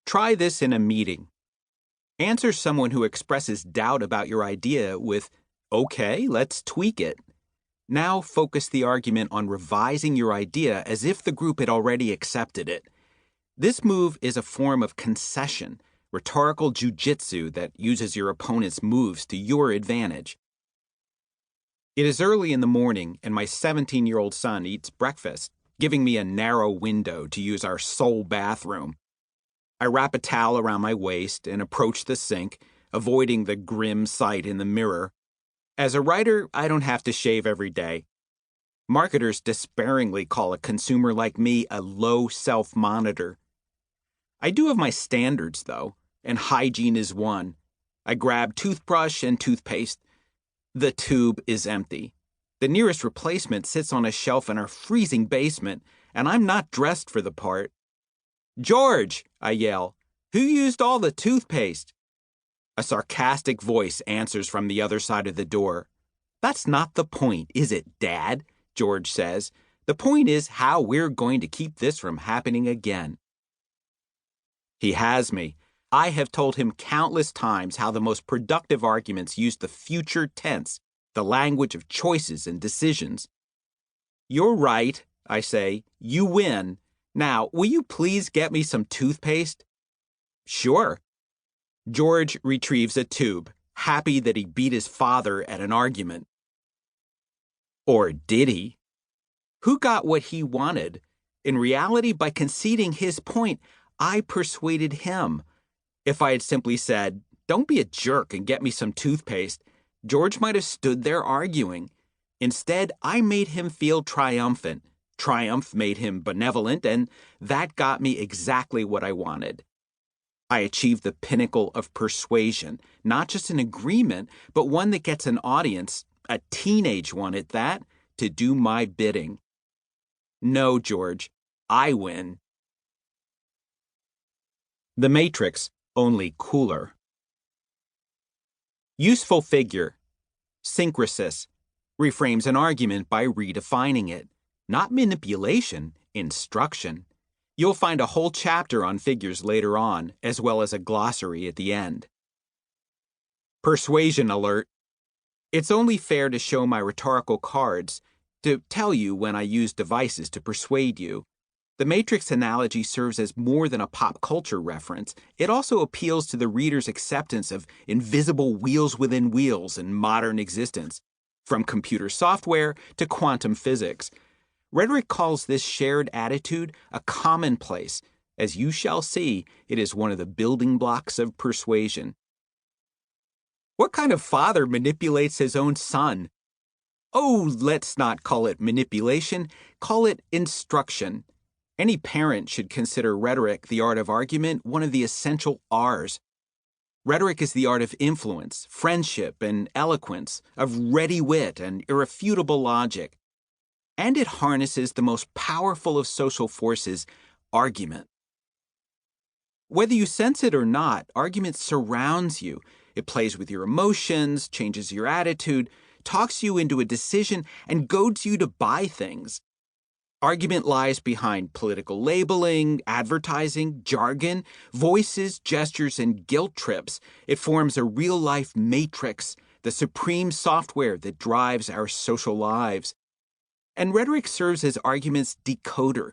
Try this in a meeting. Answer someone who expresses doubt about your idea with, "Okay, let's tweak it." Now focus the argument on revising your idea as if the group had already accepted it. This move is a form of concession, rhetorical jujitsu that uses your opponent's moves to your advantage. It is early in the morning, and my 17-year-old son eats breakfast, giving me a narrow window to use our sole bathroom. I wrap a towel around my waist and approach the sink, avoiding the grim sight in the mirror. As a writer, I don't have to shave every day. Marketers despairingly call a consumer like me a low self-monitor. I do have my standards, though, and hygiene is one. I grab toothbrush and toothpaste. The tube is empty. The nearest replacement sits on a shelf in our freezing basement, and I'm not dressed for the part. "George," I yell, "who used all the toothpaste?" A sarcastic voice answers from the other side of the door. "That's not the point, is it, Dad?" George says. "The point is how we're going to keep this from happening again." He has me. I have told him countless times how the most productive arguments use the future tense, the language of choices and decisions. "You're right," I say. "You win. Now, will you please get me some toothpaste?" "Sure." George retrieves a tube, happy that he beat his father at an argument. Or did he? Who got what he wanted? In reality, by conceding his point, I persuaded him. If I had simply said, "Don't be a jerk and get me some toothpaste," George might have stood there arguing. Instead, I made him feel triumphant. Triumph made him benevolent, and that got me exactly what I wanted. I achieved the pinnacle of persuasion, not just an agreement, but one that gets an audience, a teenage one at that, to do my bidding. No, George, I win. The Matrix, only cooler. Useful figure. Syncresis. Reframes an argument by redefining it. Not manipulation, instruction. You'll find a whole chapter on figures later on, as well as a glossary at the end. Persuasion alert. It's only fair to show my rhetorical cards, to tell you when I use devices to persuade you. The Matrix analogy serves as more than a pop culture reference. It also appeals to the reader's acceptance of invisible wheels within wheels in modern existence, from computer software to quantum physics. Rhetoric calls this shared attitude a commonplace. As you shall see, it is one of the building blocks of persuasion. What kind of father manipulates his own son? Oh, let's not call it manipulation, call it instruction. Any parent should consider rhetoric, the art of argument, one of the essential R's. Rhetoric is the art of influence, friendship, and eloquence, of ready wit and irrefutable logic. And it harnesses the most powerful of social forces, argument. Whether you sense it or not, argument surrounds you. It plays with your emotions, changes your attitude, talks you into a decision, and goads you to buy things. Argument lies behind political labeling, advertising, jargon, voices, gestures, and guilt trips. It forms a real-life matrix, the supreme software that drives our social lives. And rhetoric serves as argument's decoder.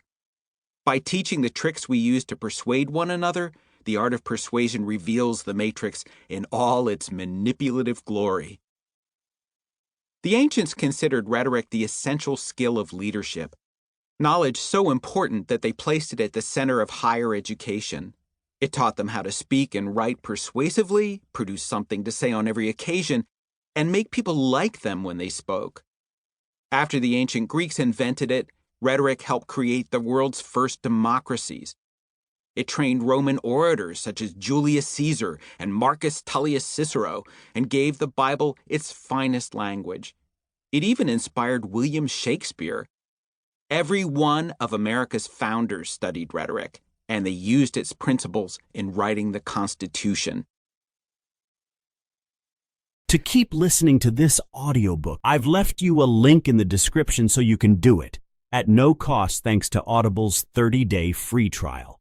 By teaching the tricks we use to persuade one another, the art of persuasion reveals the matrix in all its manipulative glory. The ancients considered rhetoric the essential skill of leadership, knowledge so important that they placed it at the center of higher education. It taught them how to speak and write persuasively, produce something to say on every occasion, and make people like them when they spoke. After the ancient Greeks invented it, rhetoric helped create the world's first democracies. It trained Roman orators such as Julius Caesar and Marcus Tullius Cicero and gave the Bible its finest language. It even inspired William Shakespeare. Every one of America's founders studied rhetoric, and they used its principles in writing the Constitution. To keep listening to this audiobook, I've left you a link in the description so you can do it, at no cost thanks to Audible's 30-day free trial.